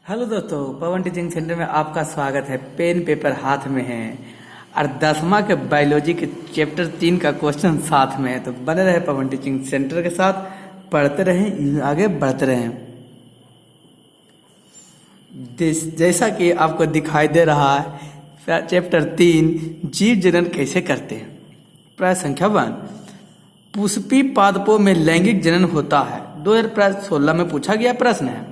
Hello दोस्तों, पवन teaching centre में आपका स्वागत है। पेन पेपर हाथ में है और 10वां के बायोलॉजी के चैप्टर 3 का क्वेश्चन साथ में है। तो बने रहे पवन टीचिंग सेंटर के साथ, पढ़ते रहें, आगे बढ़ते रहें। जैसा कि आपको दिखाई दे रहा है, चैप्टर 3 जीव जनन कैसे करते हैं। प्रश्न संख्या 1, पुष्पी पादपों में लैंगिक जनन होता है। 2016 में पूछा गया प्रश्न है।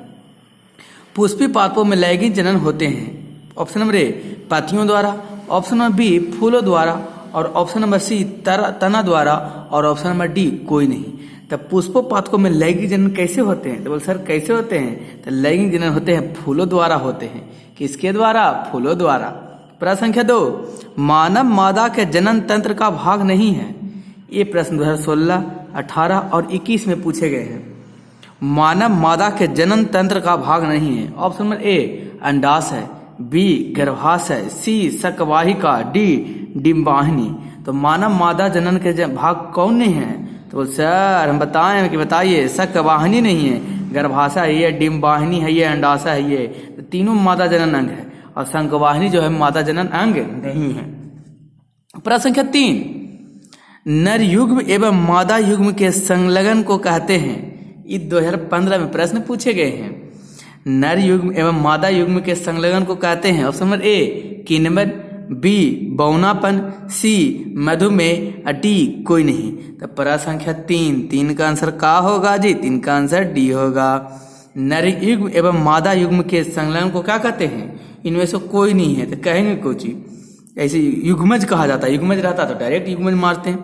पुष्पी पादपों में लैंगिक जनन होते हैं। ऑप्शन नंबर ए पत्तियों द्वारा, ऑप्शन नंबर बी फूलों द्वारा, और ऑप्शन नंबर सी तना द्वारा, और ऑप्शन नंबर डी कोई नहीं। तब पुष्पों पादपों में लैंगिक जनन कैसे होते हैं? तो बोल सर कैसे होते हैं? तो लैंगिक जनन होते हैं फूलों द्वारा होते हैं। किसके द्वारा? फूलों द्वारा। प्रश्न संख्या 2, मानव मादा के जनन तंत्र का भाग नहीं है। ये प्रश्न 2016, 18 और 21 में पूछे गए हैं। मानव मादा के जनन तंत्र का भाग नहीं है। ऑप्शन नंबर ए अंडाशय, बी गर्भाशय, सी शकवाहिका, डी डिम्बाहिनी। तो मानव मादा जनन के भाग कौन नहीं है? तो बोल सर हम बताएं कि बताइए, शकवाहिनी नहीं है, गर्भाशय है ये, डिम्बाहिनी है ये, अंडाशय है ये। तो तीनों मादा जनन अंग है और शकवाहिनी जो है मादा जनन अंग नहीं है। प्रश्न संख्या 3, नर युग्म एवं मादा युग्म के संलग्न को कहते हैं। ये 2015 में प्रश्न पूछे गए हैं। नर युग्म एवं मादा युग्म के संलग्न को कहते हैं। ऑप्शन नंबर ए किण्वन, बी बौनापन, सी मधुमेह, डी कोई नहीं। तो प्रश्न संख्या 3 का आंसर का होगा जी? 3 का आंसर डी होगा। नर युग्म एवं मादा युग्म के संलग्न को क्या कहते हैं? इनमें से कोई नहीं है तो कहेंगे कोची, ऐसे युग्मज कहा जाता है। युग्मज रहता तो डायरेक्ट युग्मज मारते हैं।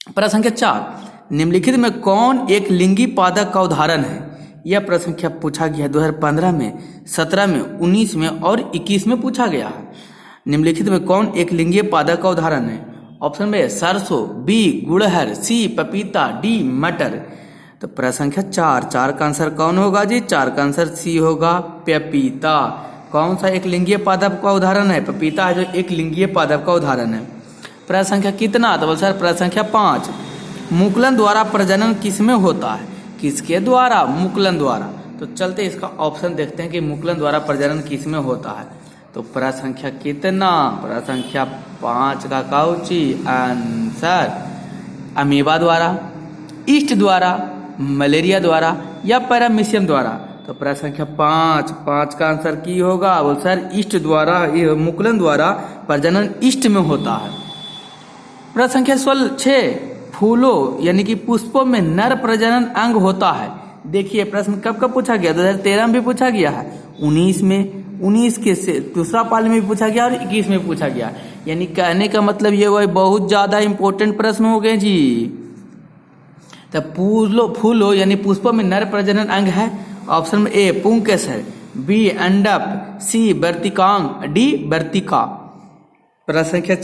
प्रश्न संख्या 4, निम्नलिखित में कौन एक लिंगी पादप का उदाहरण है? यह प्रश्न संख्या पूछा गया 2015 में, 17 में, 19 में और 21 में पूछा गया है। निम्नलिखित में कौन एक लिंगीय पादप का उदाहरण है? ऑप्शन में सरसों, बी गुड़हल, सी पपीता, डी मटर। तो प्रश्न संख्या 4 का आंसर कौन होगा जी? 4 का आंसर सी होगा, पपीता। कौन सा एक लिंगीय पादप का उदाहरण है? पपीता है जो एक लिंगीय पादप का उदाहरण है। प्रश्न संख्या कितना? तो बोल सर प्रश्न संख्या 5, मुकुलन द्वारा प्रजनन किसमें होता है? किसके द्वारा? मुकुलन द्वारा। तो चलते इसका ऑप्शन देखते हैं कि मुकुलन द्वारा प्रजनन किसमें होता है। तो प्रश्न संख्या कितना? प्रश्न संख्या 5 का काउची आंसर अमीबा द्वारा, ईस्ट द्वारा, मलेरिया द्वारा या पैरामीशियम द्वारा। तो प्रश्न संख्या 5 का आंसर की होगा? बोल सर ईस्ट द्वारा, मुकुलन द्वारा प्रजनन ईस्ट में होता है। प्रश्न संख्या 6, फूलों यानी कि पुष्पों में नर प्रजनन अंग होता है। देखिए प्रश्न कब पूछा गया? 2013 में भी पूछा गया है, 19 के से दूसरा पाली में भी पूछा गया और 21 में पूछा गया। यानी कहने का मतलब ये हुआ बहुत ज्यादा इंपॉर्टेंट प्रश्न हो गए जी। तो फूलों यानी पुष्पों में नर प्रजनन अंग है। ऑप्शन में ए पुंकेसर, बी अंडप, सी वर्तिकांग, डी वर्तिका। प्रश्न संख्या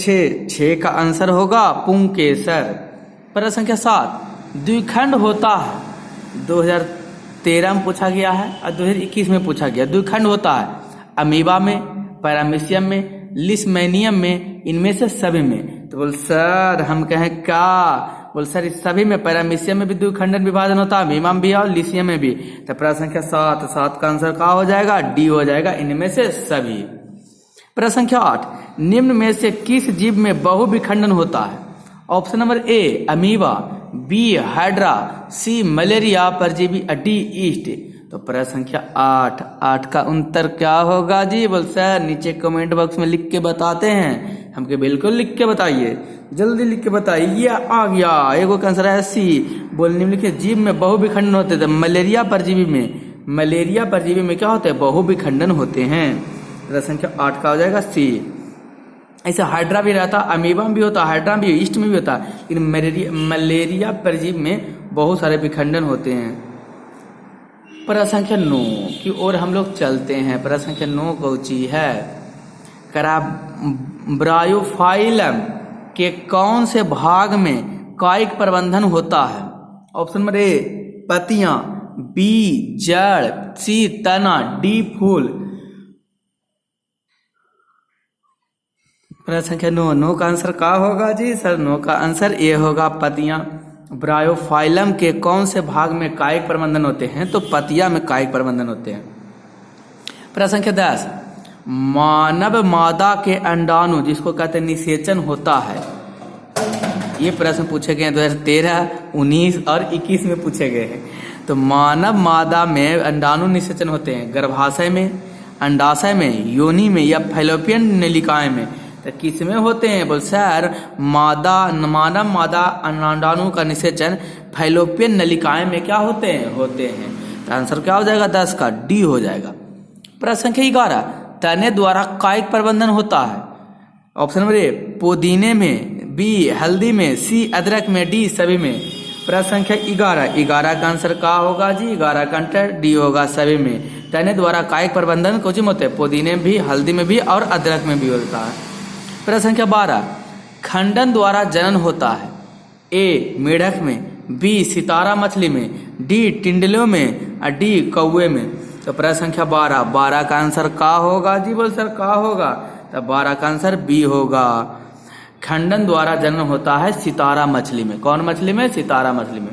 6 का आंसर होगा पुंकेसर। प्रश्न संख्या 7, द्विखंड होता है। 2013 में पूछा गया है और 2021 में पूछा गया। द्विखंड होता है अमीबा में, पैरामीशियम में, लिस्मेनियम में, इनमें से सभी में। तो बोल सर हम कहें क्या? बोल सर इस सभी में, पैरामीशियम में भी द्विखंडन विभाजन होता है, अमीबा में भी और लिसियम में भी। तो प्रश्न संख्या 7 का आंसर क्या हो जाएगा? डी हो जाएगा, इनमें से सभी। प्रश्न संख्या 8, निम्न में से किस जीव में बहुविखंडन होता है? Option number A amoeba, B hydra, C malaria परजीवी, डी ईस्ट। तो प्रश्न संख्या 8 का उत्तर क्या होगा जी? बोल सर नीचे कमेंट बॉक्स में लिख के बताते हैं। हमके बिल्कुल लिख के बताइए, जल्दी लिख के बताइए। आ गया एगो का आंसर है सी। बोल निम्नलिखित जीव में बहुविखंडन होते थे। मलेरिया परजीवी में क्या होते हैं? बहुविखंडन होते हैं। प्रश्न संख्या 8 का हो जाएगा सी। ऐसे हाइड्रा भी रहता, अमीबा में भी होता, हाइड्रा भी ईस्ट में भी होता, लेकिन मलेरिया परजीव में बहुत सारे विखंडन होते हैं। प्रश्न संख्या 9 की ओर हम लोग चलते हैं। प्रश्न संख्या 9 कौची है? ब्रायोफाइलम के कौन से भाग में कायिक प्रबंधन होता है? ऑप्शन नंबर ए पत्तियां, बी जड़, सी तना, डी फूल। प्रश्न संख्या 9 का आंसर क्या होगा जी? सर 9 का आंसर ए होगा पत्तियां। ब्रायोफाइलम के कौन से भाग में कायिक प्रबंधन होते हैं? तो पत्तियां में कायिक प्रबंधन होते हैं। प्रश्न संख्या 10, मानव मादा के अंडाणु जिसको कहते हैं निषेचन होता है। ये प्रश्न पूछे गए हैं 2013, 19 और 21 में पूछे गए हैं। तो मानव मादा में अंडाणु निषेचन होते हैं गर्भाशय में, अंडाशय में, योनि में या फैलोपियन नलिकाएं में। तो किस में होते हैं? बोल सर मानव मादा अंडाणु का निषेचन फैलोपियन नलिकाएं में क्या होते हैं? तो आंसर क्या हो जाएगा? 10 का डी हो जाएगा। प्रश्न संख्या 11, तने द्वारा कायिक प्रबंधन होता है। ऑप्शन नंबर ए पुदीने में, बी हल्दी में, सी अदरक में, डी सभी में। प्रश्न संख्या 11 का आंसर क्या होगा जी? 11 का आंसर डी होगा, सभी में। तने द्वारा कायिक प्रबंधन कुछ में होते हैं, पुदीने में भी, हल्दी में भी और अदरक में भी होता है। प्रश्न संख्या 12, खंडन द्वारा जनन होता है। ए मेढक में, बी सितारा मछली में, डी टिंडलों में और डी कौवे में। तो प्रश्न संख्या 12 का आंसर क्या होगा जी? बोल सर क्या होगा? तो 12 का आंसर बी होगा। खंडन द्वारा जनन होता है सितारा मछली में। कौन मछली में? सितारा मछली में।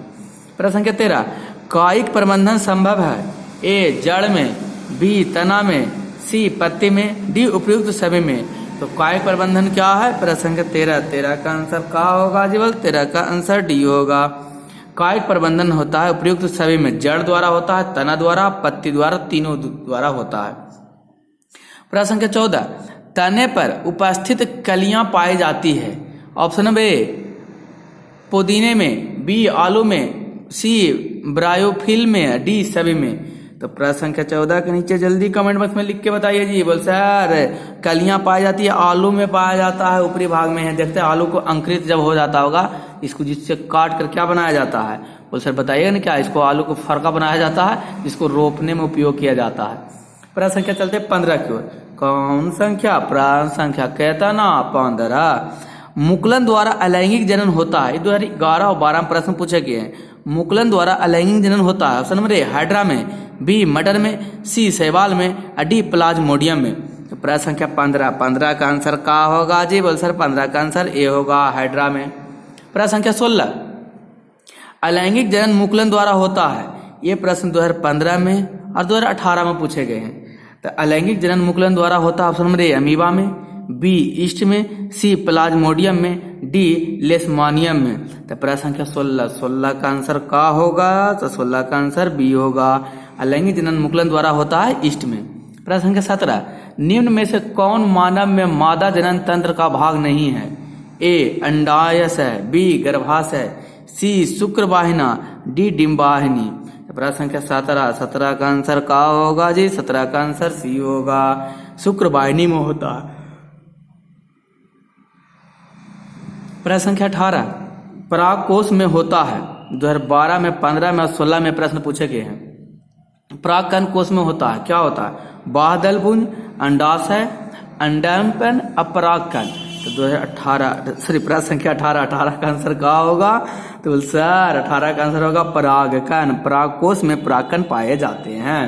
प्रश्न संख्या 13, कायिक प्रबंधन संभव है। ए जड़ में, बी तना में, सी पत्ती में, डी उपयुक्त सभी में। तो कायिक प्रबंधन क्या है? प्रश्न संख्या 13 का आंसर क्या होगा जी? बोल 13 का आंसर डी होगा। कायिक प्रबंधन होता है उपयुक्त सभी में, जड़ द्वारा होता है, तना द्वारा, पत्ती द्वारा, तीनों द्वारा होता है। प्रश्न संख्या 14, तने पर उपस्थित कलियां पाई जाती है। ऑप्शन नंबर ए पुदीने में, बी आलू में, सी ब्रायोफिल में, डी सभी में। तो प्रश्न संख्या 14 के नीचे जल्दी कमेंट बॉक्स में लिख के बताइए जी। बोल सर कलियां पाई जाती है, आलू में पाया जाता है, ऊपरी भाग में है। देखते हैं आलू को अंकुरित जब हो जाता होगा, इसको जिससे काट कर क्या बनाया जाता है? बोल सर बताइएगा ना क्या? इसको आलू को फरका बनाया जाता है, जिसको रोपने में उपयोग किया जाता है। प्रश्न संख्या चलते 15 की ओर। कौन संख्या? प्रश्न संख्या कहता ना 15। मुकुलन द्वारा अलैंगिक जनन होता है। 2011 और 12 में प्रश्न पूछे गए हैं। मुकुलन द्वारा अलैंगिक जनन होता है। ऑप्शन नंबर ए हाइड्रा में, बी मटर में, सी शैवाल में, डी प्लाज्मोडियम में। तो प्रश्न संख्या 15 का आंसर क्या होगा जी? बोल सर 15 का आंसर ए होगा, हाइड्रा में। प्रश्न संख्या 16, अलैंगिक जनन मुकुलन द्वारा होता है। ये प्रश्न 2015 में और 2018 में पूछे गए हैं। तो अलैंगिक जनन मुकुलन द्वारा होता है। ऑप्शन नंबर ए अमीबा में, बी ईस्ट में, सी प्लाज्मोडियम में, डी लेशमानियम में। तो प्रश्न संख्या 16 का आंसर क्या होगा? तो 16 का आंसर बी होगा। अलैंगिक जनन मुकुलन द्वारा होता है ईस्ट में। प्रश्न संख्या 17, निम्न में से कौन मानव में मादा जनन तंत्र का भाग नहीं है? ए अंडाशय, बी गर्भाशय, सी शुक्रवाहिनी, डी डिंबाहिनी। प्रश्न संख्या 17 का आंसर क्या होगा जी? 17 का आंसर सी होगा, शुक्रवाहिनी में होता है। प्रश्न संख्या 18, परागकोश में होता है। 2012 में, 15 में और 16 में प्रश्न पूछे गए हैं। परागकण कोश में होता है, क्या होता है? बाह्यदल पुंज, अंडाशय, अंडापन, अपरागकण। तो 2018 प्रश्न संख्या 18 का आंसर क्या होगा? तो सर 18 का आंसर होगा परागकण। परागकोश में परागकण पाए जाते हैं।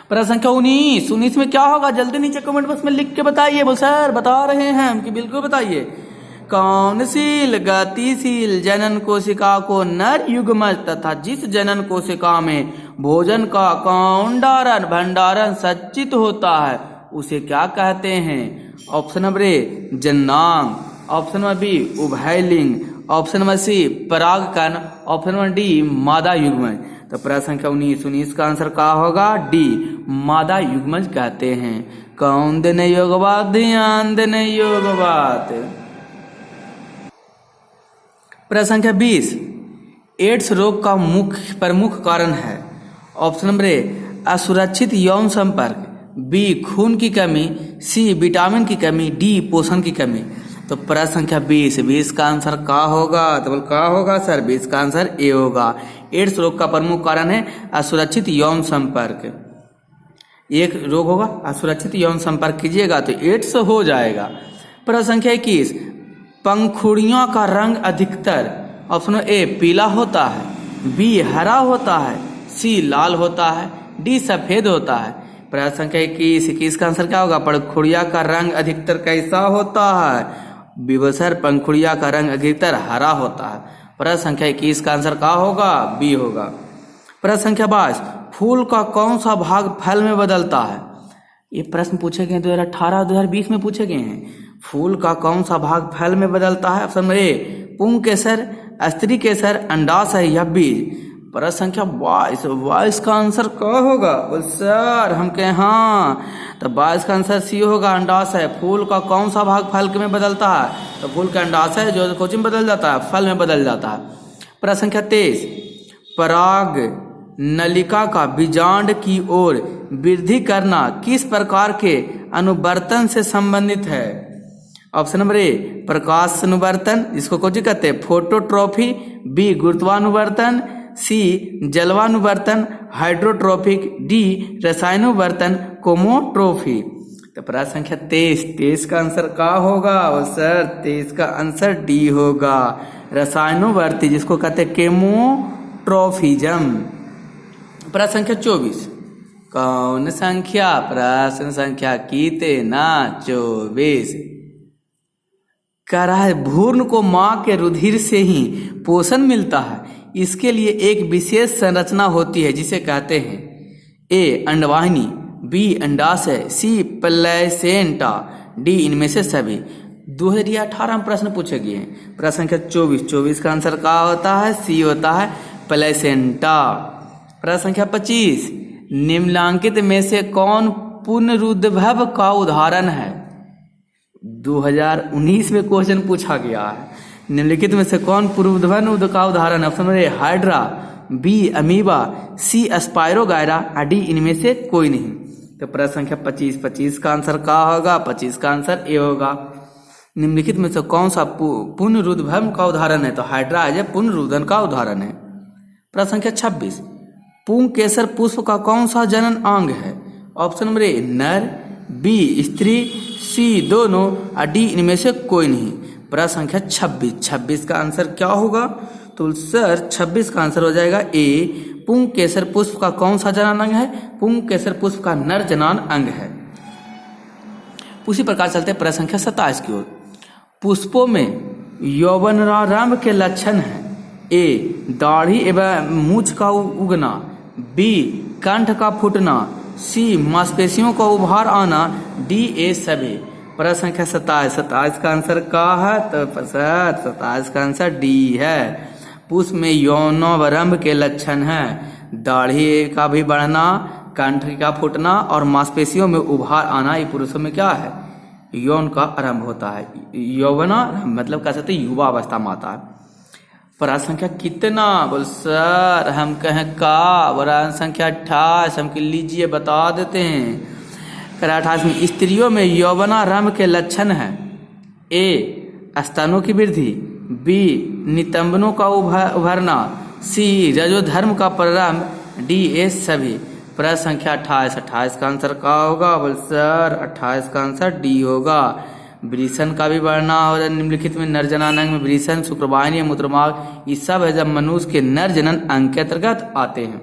प्रश्न संख्या 19 में क्या होगा? जल्दी नीचे कमेंट बॉक्स में लिख के बताइए। बोल सर बता रहे हैं हम कि बिल्कुल बताइए। कौनशील गतिशील जनन कोशिका को नर युग्मज तथा जिस जनन कोशिका में भोजन का कौंडारण भंडारण संचित होता है उसे क्या कहते हैं? ऑप्शन नंबर ए जननांग, ऑप्शन नंबर बी उभयलिंग, ऑप्शन नंबर सी परागकण, ऑप्शन नंबर डी मादा युग्मज। तो प्रश्न संख्या 19 का आंसर क्या होगा? डी मादा युग्मज कहते हैं। कौन देने योग बात? ध्यान देने योग बात। प्रश्न संख्या 20, एड्स रोग का प्रमुख कारण है। ऑप्शन नंबर ए असुरक्षित यौन संपर्क, बी खून की कमी, सी विटामिन की कमी, डी पोषण की कमी। तो प्रश्न संख्या 20 का आंसर क्या होगा? तो बोल क्या होगा सर? 20 का आंसर ए होगा। एड्स रोग का प्रमुख कारण है असुरक्षित यौन संपर्क। एक रोग होगा, असुरक्षित यौन संपर्क कीजिएगा तो एड्स हो जाएगा। प्रश्न संख्या 21, पंखुड़ियों का रंग अधिकतर ऑप्शन ए पीला होता है, बी हरा होता है, सी लाल होता है, डी सफेद होता है। प्रश्न संख्या 21 का आंसर क्या होगा? पंखुड़िया का रंग अधिकतर कैसा होता है? विवसर पंखुड़िया का रंग अधिकतर हरा होता है। प्रश्न संख्या 21 का आंसर क्या होगा? बी होगा। प्रश्न संख्या 22, फूल का कौन सा भाग फल में बदलता है? ये प्रश्न पूछे गए 2018 2020 में पूछे गए हैं। फूल का कौन सा भाग फल में बदलता है? ऑप्शन नंबर ए पुंग केसर, स्त्री केसर, अंडाशय या बीज। प्रश्न संख्या 22 का आंसर क्या होगा? बोल सर हम कहें हाँ, तो 22 का आंसर सी होगा, अंडाशय। फूल का कौन सा भाग फल में बदलता है? तो फूल का अंडाशय जो कोच में बदल जाता है, फल में बदल जाता है। प्रश्न संख्या 23, पराग नलिका का बीजांड की ओर वृद्धि करना किस प्रकार के अनुवर्तन से संबंधित है? ऑप्शन नंबर ए प्रकाश अनुवर्तन, जिसको कोच कहते हैं फोटोट्रॉफी, बी गुरुत्वानुवर्तन, सी जलवानुवर्तन हाइड्रोट्रोपिक, डी रसायनोवर्तन कोमोट्रोफी। तो प्रश्न संख्या 23 का आंसर क्या होगा? और सर 23 का आंसर डी होगा, रसायनोवर्ती, जिसको कहते हैं केमोट्रोफिज्म। प्रश्न संख्या 24, कौन संख्या? प्रश्न संख्या कितना? 24 कह रहा है भ्रूण को मां के रुधिर से ही पोषण मिलता है। इसके लिए एक विशेष संरचना होती है जिसे कहते हैं ए अंडवाहिनी, बी अंडाशय, सी प्लेसेंटा, डी इनमें से सभी। 2018 में प्रश्न पूछे गए हैं। प्रश्न संख्या 24 का आंसर क्या होता है? सी होता है प्लेसेंटा। प्रश्न संख्या 25, निम्नलिखित में से कौन पुनरुद्भव का उदाहरण है? 2019 में क्वेश्चन पूछा गया है। निम्नलिखित में से कौन पुनरुद्भव का उदाहरण है? Option number A hydra, B amoeba, C spirogyra, D इनमें से कोई नहीं। तो प्रश्न संख्या 25 का आंसर क्या होगा? 25 का आंसर ए होगा। निम्नलिखित में से कौन सा पुनरुद्भव का उदाहरण है? तो हाइड्रा है पुनरुद्भव का उदाहरण है। प्रश्न संख्या 26, पुंग केसर पुष्प का कौन सा जनन अंग है? ऑप्शन नंबर ए नर, बी स्त्री, सी दोनों, डी इनमें से कोई नहीं। प्रश्न संख्या 26 का आंसर क्या होगा? तो सर 26 का आंसर हो जाएगा ए पुंग केसर पुष्प का कौन सा जनन अंग है? पुंग केसर पुष्प का नर जनन अंग है। उसी प्रकार चलते प्रश्न संख्या 27 की ओर। पुष्पों में यौवनारंभ के लक्षण है ए दाढ़ी एवं मूछ का उगना, बी कंठ का फूटना, सी मांसपेशियों का उभार आना, डी ए सभी। प्रश्न संख्या 27 का आंसर क्या है? तो 27 का आंसर डी है। पुष्प में यौनारंभ के लक्षण है दाढ़ी का भी बढ़ना, कंठ का फूटना और मांसपेशियों में उभार आना। ये पुरुषों में क्या है? यौन का आरंभ होता है। यौवनारंभ मतलब कह सकते युवा अवस्था में आता है। प्रश्न संख्या कितना? बोल सर हम कहें का? प्रश्न संख्या 28 हम लीजिए बता देते हैं। 28 में स्त्रियों में यौवनारंभ के लक्षण है ए स्तनों की वृद्धि, बी नितंबनों का उभरना, सी रजोधर्म का प्रारंभ, डी ए सभी। प्रश्न संख्या 28 का आंसर क्या होगा? बोल सर 28 का आंसर डी होगा, वृषण का भी बढ़ना। और निम्नलिखित में नर जनन अंग में वृषण, शुक्रवाहिनी, मूत्रमार्ग ये सब है जब मनुष्य के नर जनन अंग के अंतर्गत आते हैं।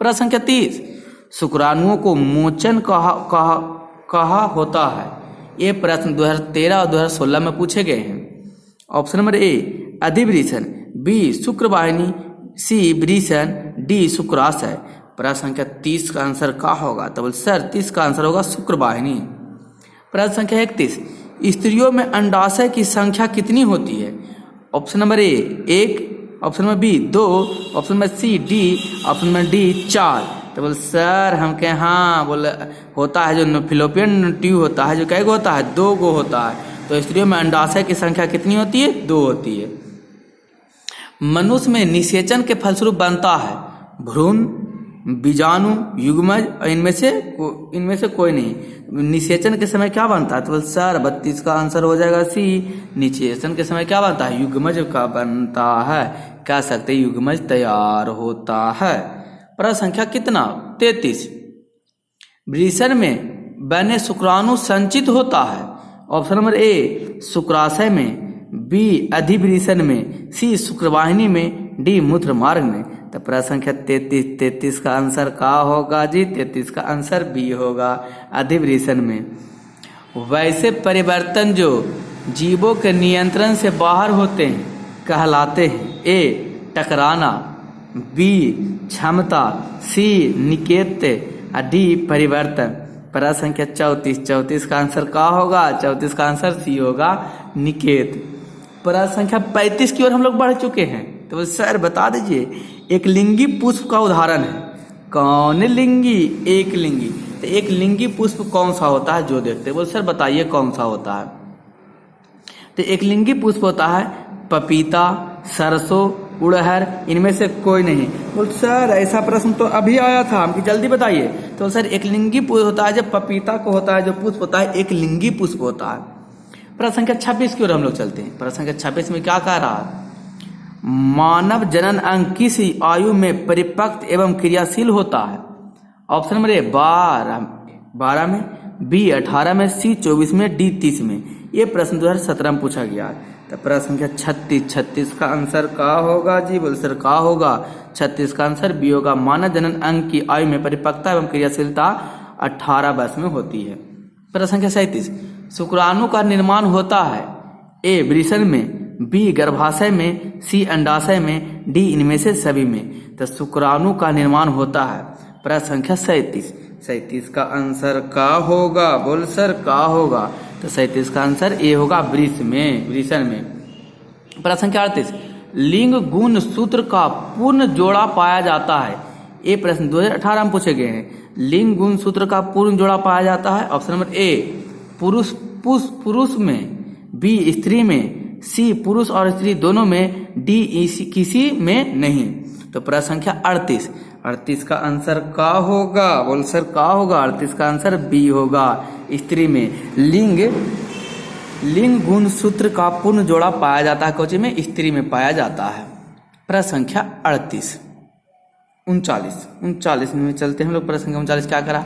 प्रश्न संख्या 30, शुक्राणुओं को मोचन कहा होता है? ये प्रश्न 2013 और 2016 में पूछे गए हैं। ऑप्शन नंबर ए अधिवृषण, बी शुक्रवाहिनी, सी वृषण, डी शुक्राशय। प्रश्न संख्या 30 का आंसर क्या होगा? तो बोल सर 30 का आंसर होगा शुक्रवाहिनी। प्रश्न संख्या 31, स्त्रियों में अंडाशय की संख्या कितनी होती है? Option number A 1, option number B 2, option number C D, option number D 4। तो बोल सर हम कहें हाँ, बोले होता है जो फिलोपियन ट्यूब होता है जो कै गो होता है? 2 गो होता है। तो स्त्रियों में अंडाशय की संख्या कितनी होती है? 2 होती है। मनुष्य में निषेचन के फलस्वरूप बनता है भ्रूण, बीजाणु, युग्मज और इनमें से कोई नहीं। निषेचन के समय क्या बनता है? तो सर 32 का आंसर हो जाएगा सी। निषेचन के समय क्या बनता है? युग्मज का बनता है। कह सकते युग्मज तैयार होता है। प्रश्न संख्या कितना? 33, वृषण में बने शुक्राणु संचित होता है? ऑप्शन नंबर ए शुक्राशय में, बी अधिवृषण में, सी शुक्रवाहिनी में, डी मूत्र मार्ग में। तो प्रश्न संख्या 33 का आंसर क्या होगा जी? 33 का आंसर बी होगा, अधिवृषण में। वैसे परिवर्तन जो जीवों के नियंत्रण से बाहर होते हैं कहलाते हैं ए टकराना, बी क्षमता, सी निकेत, डी परिवर्तन। प्रश्न संख्या 34, 34 का आंसर क्या होगा? 34 का आंसर सी होगा, निकेत। प्रश्न संख्या 35 की ओर हम लोग बढ़ चुके हैं। तो सर बता दीजिए, एक लिंगी पुष्प का उदाहरण है। कौन लिंगी? एक लिंगी। तो एक लिंगी पुष्प कौन सा होता है जो देखते हैं? बोल सर बताइए कौन सा होता है? तो एक लिंगी पुष्प होता है पपीता, सरसों, उड़हर, इनमें से कोई नहीं। बोल सर ऐसा प्रश्न तो अभी आया था, हमकी जल्दी बताइए। तो सर एक लिंगी पुष्प होता है जब पपीता को होता है, जो पुष्प होता है एक लिंगी पुष्प होता है। प्रश्न संख्या 26 की ओर हम लोग चलते हैं। प्रश्न संख्या 26 में क्या कह रहा है? मानव जनन अंग किस आयु में परिपक्व एवं क्रियाशील होता है? ऑप्शन नंबर ए 12 में, बी 18 में, सी 24 में, डी 30 में। ये प्रश्न 2017 में पूछा गया है। तो प्रश्न संख्या 36 का आंसर क्या होगा जी? बोल सर क्या होगा? 36 का आंसर बी होगा। मानव जनन अंग की आयु में परिपक्वता एवं क्रियाशीलता 18 वर्ष में होती है। प्रश्न संख्या 37, शुक्राणु का निर्माण होता है ए वृषण में, बी गर्भाशय में, सी अंडाशय में, डी इनमें से सभी में। तो शुक्राणु का निर्माण होता है। प्रश्न संख्या 37 का आंसर क्या होगा? बोल सर क्या होगा? तो 37 का आंसर ए होगा, वृषण में। प्रश्न संख्या 38, लिंग गुण सूत्र का पूर्ण जोड़ा पाया जाता है। ये प्रश्न 2018 में पूछे गए हैं। लिंग गुण सूत्र का पूर्ण जोड़ा पाया जाता है। ऑप्शन नंबर ए पुरुष में, बी स्त्री में, सी पुरुष और स्त्री दोनों में, डी किसी में नहीं। तो प्रश्न संख्या 38 का आंसर क्या होगा? बोल सर क्या होगा? 38 का आंसर बी होगा, स्त्री में। लिंग गुण सूत्र का पूर्ण जोड़ा पाया जाता है कोचि में, स्त्री में पाया जाता है। प्रश्न संख्या 39 में चलते हैं हम लोग। प्रश्न संख्या 39 क्या करा?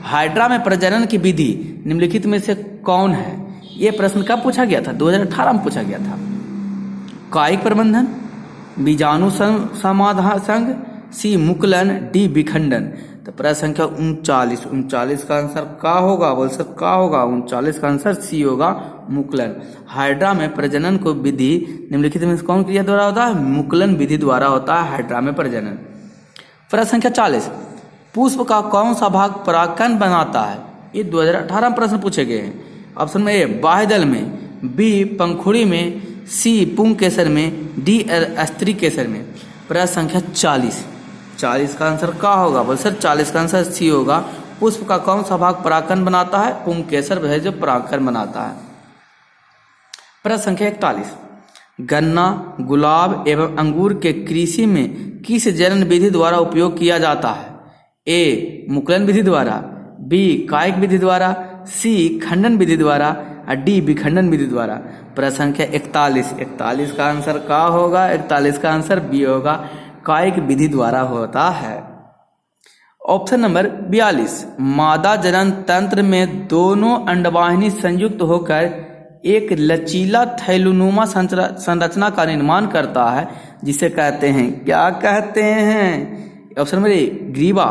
हाइड्रा में प्रजनन की विधि निम्नलिखित में से कौन है? ये प्रश्न कब पूछा गया था? 2018 में पूछा गया था। कायिक प्रबंधन, बीजाणु समाधान संघ, सी मुकुलन, डी विखंडन। तो प्रश्न संख्या 39 का आंसर क्या होगा? बोल सर क्या होगा? 39 का आंसर सी होगा, मुकुलन। हाइड्रा में प्रजनन को विधि निम्नलिखित में कौन क्रिया द्वारा होता है? मुकुलन विधि द्वारा होता है हाइड्रा में प्रजनन। प्रश्न संख्या 40, पुष्प का कौन सा भाग परागकण बनाता है? ये 2018 में प्रश्न पूछे गए हैं। ऑप्शन में ए बाह्यदल में, बी पंखुड़ी में, सी पुंग केसर में, डी अस्त्री केसर में। प्रश्न संख्या 40 का आंसर क्या होगा? बोल सर 40 का आंसर सी होगा। पुष्प का कौन सा भाग परागकण बनाता है? पुंग केसर है जो परागकण बनाता है। प्रश्न संख्या 41, गन्ना, गुलाब एवं अंगूर के कृषि में किस जनन विधि द्वारा उपयोग किया जाता है? ए मुकुलन विधि द्वारा, बी कायिक विधि द्वारा, सी खंडन विधि द्वारा, और डी विखंडन विधि द्वारा। प्रश्न संख्या 41 का आंसर क्या होगा? 41 का आंसर बी होगा, कायिक विधि द्वारा होता है। ऑप्शन नंबर 42, मादा जनन तंत्र में दोनों अंडवाहिनी संयुक्त होकर एक लचीला थैलुनुमा संरचना का निर्माण करता है, जिसे कहते हैं, क्या कहते हैं? ऑप्शन नंबर ए ग्रीवा,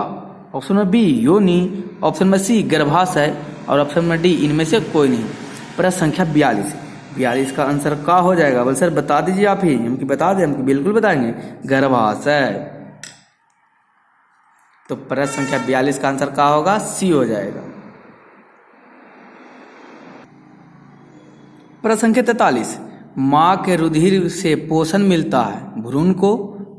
ऑप्शन नंबर बी योनि, ऑप्शन नंबर सी गर्भाशय, और ऑप्शन नंबर डी इनमें से कोई नहीं। प्रश्न संख्या 42 का आंसर क्या हो जाएगा? बोल सर बता दीजिए आप ही, हमको बता दें, हमको बिल्कुल बताएंगे, गर्भाशय। तो प्रश्न संख्या 42 का आंसर क्या होगा? सी हो जाएगा। प्रश्न संख्या 43, माँ के रुधिर से पोषण मिलता है भ्रूण को,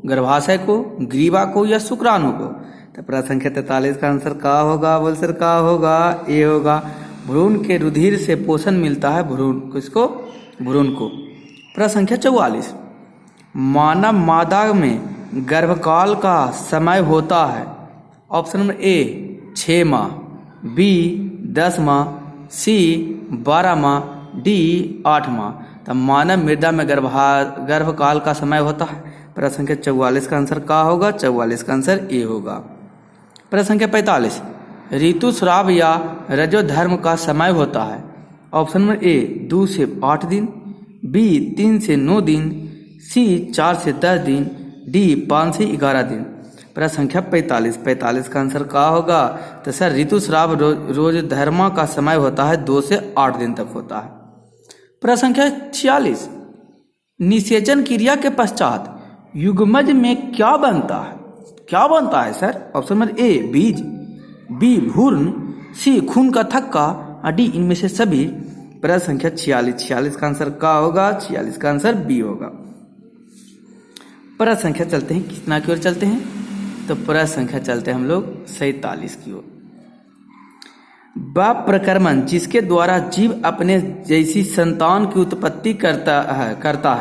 गर्भाशय को, ग्रीवा को या शुक्राणु को? तो प्रश्न संख्या 43 का आंसर क्या होगा? बोल सर क्या होगा? ए होगा, भ्रूण के रुधिर से पोषण मिलता है भ्रूण किसको? भ्रूण को। प्रश्न संख्या 44, मानव मादा में गर्भकाल का समय होता है। ऑप्शन नंबर ए 6 माह, बी 10 माह, सी 12 माह, डी 8 माह। तो मानव मृदा में गर्भकाल का समय होता है। प्रश्न संख्या 44 का आंसर क्या होगा? 44 का आंसर ए होगा। प्रश्न संख्या 45, ऋतुस्राव या रजोधर्म का समय होता है। ऑप्शन नंबर ए 2 से 8 दिन, बी 3 से 9 दिन, सी 4 से 10 दिन, डी 5 से 11 दिन। प्रश्न संख्या 45 का आंसर क्या होगा? तो सर ऋतुस्राव रोजधर्मा का समय होता है 2 से 8 दिन तक होता है। प्रश्न संख्या 46, निषेचन क्रिया के पश्चात युग्मज में क्या बनता है? क्या बनता है सर? ऑप्शन नंबर ए बीज, बी भ्रूण, सी खून का थक्का, डी इनमें से सभी। प्रश्न संख्या 46, 46 का आंसर का होगा, 46 का आंसर बी होगा। प्रश्न संख्या चलते हैं कितना की ओर चलते हैं, तो प्रश्न संख्या चलते हैं हम लोग 47 की ओर। वह प्रक्रमण जिसके द्वारा जीव अपने जैसी संतान की उत्पत्ति करता है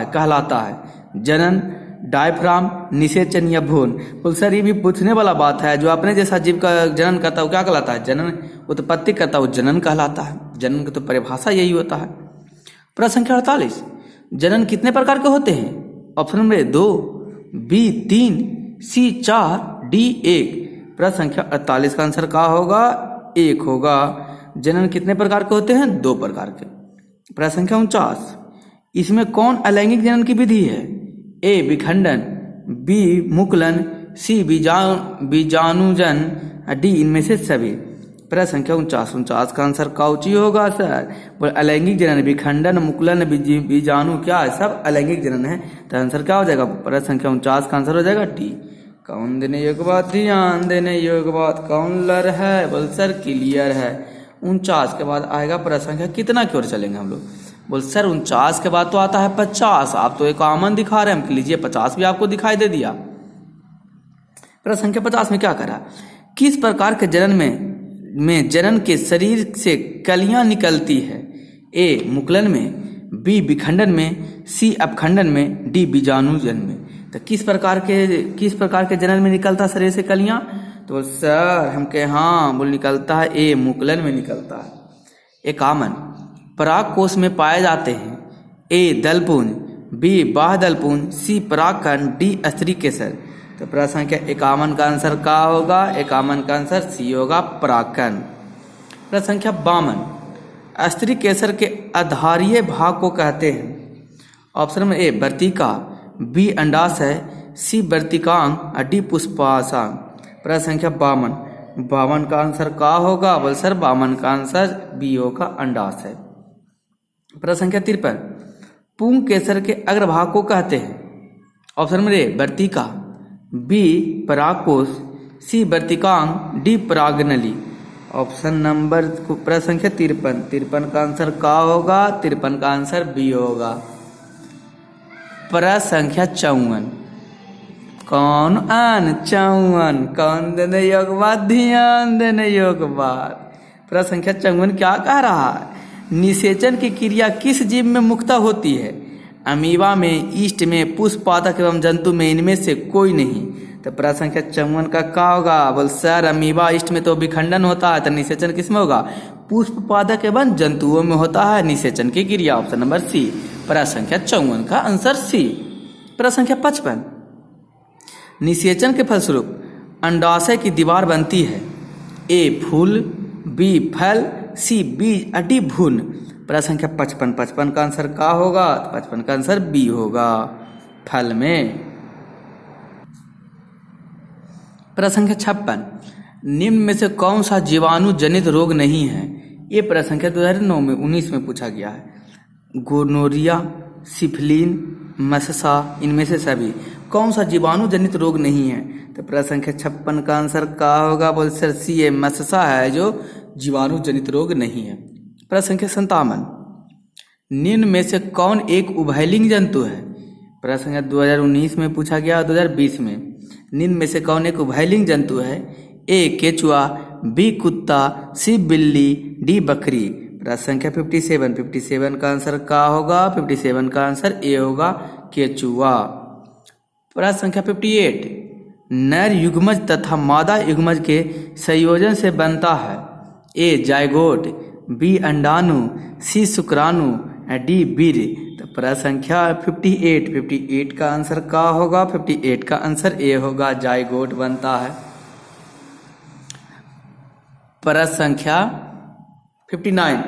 कहलाता है। जनन, डायफ्राम, निषेचन या भ्रूण। बोल सर ये भी पूछने वाला बात है, जो अपने जैसा जीव का जनन करता है वो क्या कहलाता है? जनन। उत्पत्ति करता है वो जनन कहलाता है। जनन की तो परिभाषा यही होता है। प्रश्न संख्या 48, जनन कितने प्रकार के होते हैं? ऑप्शन नंबर 2, बी 3, सी 4, डी 1। प्रश्न संख्या 48 का आंसर क्या होगा? 1 होगा। जनन कितने प्रकार के होते हैं? 2 प्रकार के। प्रश्न संख्या 49, इसमें कौन अलैंगिक जनन की विधि है? ए विखंडन, बी मुकुलन, सी बीजाणुजन, डी इनमें से सभी। प्रश्न संख्या 49 का आंसर काउची होगा सर? बोले अलैंगिक जनन, विखंडन, मुकुलन, बीजाणु क्या है? सब अलैंगिक जनन है। तो आंसर क्या हो जाएगा? प्रश्न संख्या 49 का आंसर हो जाएगा टी। कौन देने योग्य बात, ध्यान देने योग्य बात, कौन लर है? बोल सर क्लियर है। 49 के बाद आएगा प्रश्न संख्या कितना की ओर चलेंगे हम लोग? बोल सर 49 के बाद तो आता है 50। आप तो एक कॉमन दिखा रहे हैं, हम लीजिए 50 भी आपको दिखाई दे दिया। प्रश्न संख्या 50 में क्या करा? किस प्रकार के जनन में जनन के शरीर से कलियां निकलती है? ए मुकुलन में, बी विखंडन में, सी अपखंडन में, डी बीजाणुजन में। तो किस प्रकार के जनन में निकलता शरीर से कलियां? तो सर हम कहे हाँ, बोल निकलता है ए मुकुलन में निकलता है। ए कॉमन पराग कोश में पाए जाते हैं। ए दलपुंज, बी बाह्य दलपुंज, सी परागकण, डी स्त्री केसर। तो प्रश्न संख्या 51 का आंसर क्या होगा? 51 का आंसर सी होगा, परागकण। प्रश्न संख्या 52, स्त्री केसर के आधारीय भाग को कहते हैं। ऑप्शन में ए वर्तिका, बी अंडाशय, सी वर्तिकांग, डी पुष्पाशय। प्रश्न संख्या 52 का आंसर क्या होगा? बोल सर 52 का आंसर बी होगा, अंडाशय। प्रश्न संख्या 53, पुंग केसर के अग्रभाग को कहते हैं। ऑप्शन में ए वर्तिका, बी परागकोश, सी वर्तिकांग, डी परागनली। ऑप्शन नंबर प्रश्न संख्या 53 का आंसर क्या होगा? 53 का आंसर बी होगा। प्रश्न संख्या 54, कौन आन 54, कौन देने योग्य बात, ध्यान देने योग्य बात। प्रश्न संख्या 54 क्या कह रहा है? निषेचन की क्रिया किस जीव में मुख्यतः होती है? अमीबा में, ईस्ट में, पुष्प पादप एवं जंतु में, इनमें से कोई नहीं। तो प्रश्न संख्या 54 का क्या होगा? बोल सर अमीबा ईस्ट में तो विखंडन होता है, तो निषेचन किस में होगा? पुष्प पादप एवं जंतुओं में होता है निषेचन की क्रिया। Option number C. प्रश्न संख्या 54 का आंसर सी। प्रश्न संख्या 55, निषेचन के फलस्वरूप अंडाशय की दीवार बनती है। ए फूल, बी फल, सी बीज, डी भ्रूण। प्रश्न संख्या 55 का आंसर क्या होगा? 55 का आंसर बी होगा, फल में। प्रश्न संख्या 56, निम्न में से कौन सा जीवाणु जनित रोग नहीं है? ये प्रश्न संख्या 2019 में पूछा गया है। गोनोरिया, सिफिलिन, मस्सा, इनमें से सभी। कौन सा जीवाणु जनित रोग नहीं है? तो प्रश्न संख्या 56 का आंसर क्या होगा? बोल सर सी ए मस्सा है जो जीवाणु जनित रोग नहीं है। प्रश्न संख्या 57, निम्न में से कौन एक उभयलिंग जंतु है? प्रश्न संख्या 2019 में पूछा गया, 2020 में। निम्न में से कौन एक उभयलिंग जंतु है? ए केचुआ, बी कुत्ता, सी बिल्ली, डी बकरी। प्रश्न संख्या 57 का आंसर क्या होगा? 57 का आंसर ए होगा, केचुआ। प्रश्न संख्या 58, नर युग्मज तथा मादा युग्मज के संयोजन से बनता है। ए जायगोट, बी अंडाणु, सी शुक्राणु, डी वीर्य। तो प्रश्न संख्या 58 का आंसर क्या होगा? 58 का आंसर ए होगा, जायगोट बनता है। प्रश्न संख्या 59,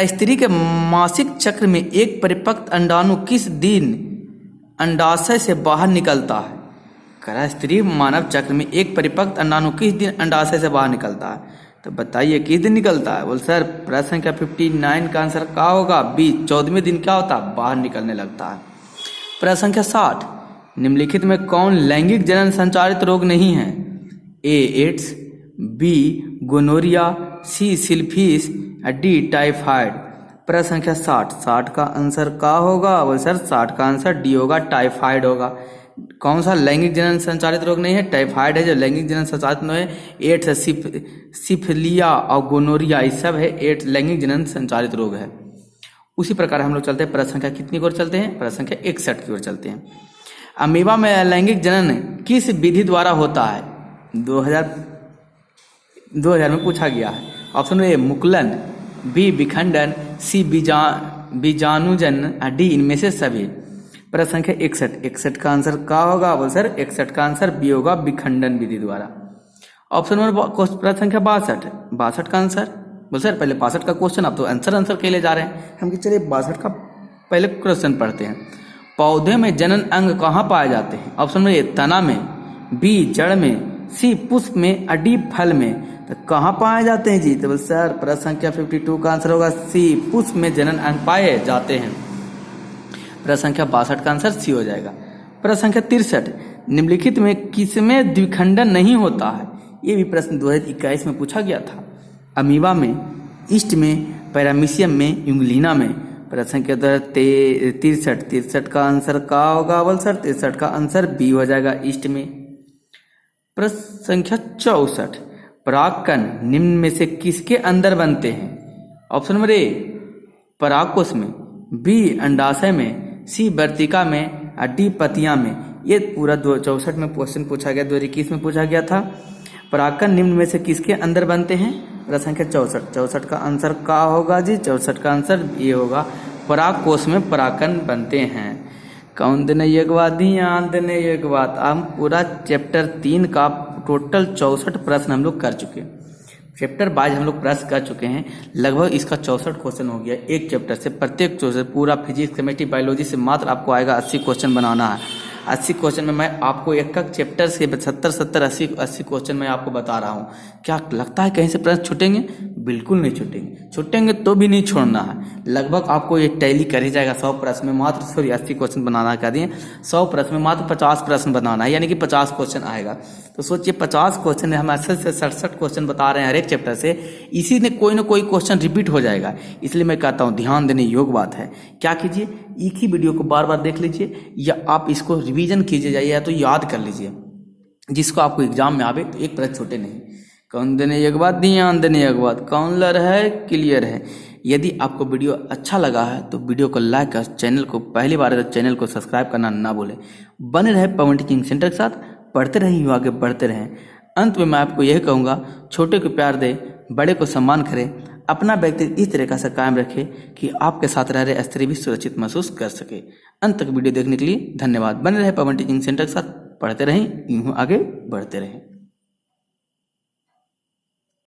स्त्री के मासिक चक्र में एक परिपक्व अंडाणु किस दिन अंडाशय से बाहर निकलता है? स्त्री मानव चक्र में एक परिपक्व अंडाणु किस दिन अंडाशय से बाहर निकलता है? तो बताइए किस दिन निकलता है? बोल सर प्रश्न संख्या 59 का आंसर क्या होगा? बी 14वें दिन क्या होता है? बाहर निकलने लगता है। प्रश्न संख्या 60, निम्नलिखित में कौन लैंगिक जनन संचारित रोग नहीं है? ए एड्स, बी गोनोरिया, सी सिल्फिश, डी टाइफाइड। प्रश्न संख्या 60, 60 का आंसर का होगा? बोल सर 60 का आंसर डी होगा, टाइफाइड होगा। कौन सा लैंगिक जनन संचालित रोग नहीं है? टाइफाइड है जो लैंगिक जनन संचालित नहीं है। एड्स, सिफिलिया और गोनोरिया, ये सब है एड्स लैंगिक जनन संचालित रोग है। उसी प्रकार हम लोग चलते हैं प्रश्न संख्या कितनी की ओर चलते हैं? प्रश्न संख्या 61 की ओर चलते हैं। अमीबा में लैंगिक जनन किस विधि द्वारा होता है? 2000 में पूछा गया है। ऑप्शन ए मुकुलन, बी विखंडन, सी बीजाणुजन, डी इनमें से सभी। प्रश्न संख्या 61, 61 का आंसर का होगा? बोल सर 61 का आंसर बी होगा, विखंडन विधि द्वारा। ऑप्शन नंबर प्रश्न संख्या 62, 62 का आंसर? बोल सर पहले 62 का क्वेश्चन, आप तो आंसर के लिए जा रहे हैं। हम चलिए 62 का पहले क्वेश्चन पढ़ते हैं। पौधे में जनन अंग कहाँ पाए जाते हैं? ऑप्शन नंबर ए तना में, बी जड़ में, सी पुष्प में, डी फल में। तो कहाँ पाए जाते हैं जी? तो बोल सर प्रश्न संख्या 52 का आंसर होगा सी, पुष्प में जनन अंग पाए जाते हैं। प्रश्न संख्या 62 का आंसर सी हो जाएगा। प्रश्न संख्या 63, निम्नलिखित में किसमें द्विखंडन नहीं होता है? ये भी प्रश्न 2021 में पूछा गया था। अमीबा में, ईस्ट में, पैरामीशियम में, यूग्लिना में। प्रश्न संख्या 63 का आंसर का होगा? बोल सर 63 का आंसर बी हो जाएगा, ईस्ट में। प्रश्न संख्या 64, परागकण निम्न में से किसके अंदर बनते हैं? ऑप्शन नंबर ए परागकोश में, बी अंडाशय में, सी वर्तिका में, डी पतियां में। ये पूरा 64 में क्वेश्चन पूछा गया, 2021 में पूछा गया था। परागकण निम्न में से किसके अंदर बनते हैं? प्रश्न संख्या 64, 64 का आंसर का होगा जी? 64 का आंसर ये होगा, परागकोश में परागकण बनते हैं। कौन देने एक बात, ध्यान देने एक बात। हम पूरा चैप्टर 3 का टोटल 64 प्रश्न हम लोग कर चुके हैं। चैप्टर 22 हम लोग प्रश्न कर चुके हैं। लगभग इसका 64 क्वेश्चन हो गया एक चैप्टर से। प्रत्येक क्वेश्चन पूरा फिजिक्स, केमिस्ट्री, बायोलॉजी से मात्र आपको आएगा 80 क्वेश्चन बनाना है। 80 क्वेश्चन में मैं आपको एक चैप्टर से 70, 80 क्वेश्चन मैं आपको बता रहा हूँ। क्या लगता है कहीं से प्रश्न छूटेंगे? बिल्कुल नहीं छूटेंगे। छूटेंगे तो भी नहीं छोड़ना है। लगभग आपको ये टैली कर ही जाएगा। 100 प्रश्न में मात्र 80 क्वेश्चन बनाना कर दिए। 100 प्रश्न में मात्र 50 प्रश्न बनाना है, यानी कि 50 क्वेश्चन आएगा। तो सोचिए 50 क्वेश्चन हम 80 से 67 क्वेश्चन बता रहे हैं हर एक चैप्टर से। इसी में कोई ना कोई क्वेश्चन रिपीट हो जाएगा। इसलिए मैं कहता हूँ ध्यान देने योग्य बात है। क्या कीजिए, एक ही वीडियो को बार बार देख लीजिए, या आप इसको रिवीजन कीजिए, या तो याद कर लीजिए, जिसको आपको एग्जाम में आवे तो एक प्रश्न छूटे नहीं। कौन देने एक बात, ध्यान देने एक बात। कौन लर है, क्लियर है। यदि आपको वीडियो अच्छा लगा है तो वीडियो को लाइक कर, चैनल को पहली बार है तो चैनल को सब्सक्राइब करना ना भूलें। बने रहे पवन टीचिंग सेंटर के साथ, पढ़ते रहें, आगे बढ़ते रहें। अंत में मैं आपको यही कहूँगा, छोटे को प्यार दे, बड़े को सम्मान करें, अपना व्यक्तित्व इस तरीका से कायम रखें कि आपके साथ रह रहे स्त्री भी सुरक्षित महसूस कर सके। अंत तक वीडियो देखने के लिए धन्यवाद। बने रहे पवन टीचिंग सेंटर के साथ, पढ़ते रहें, यूं आगे बढ़ते रहें।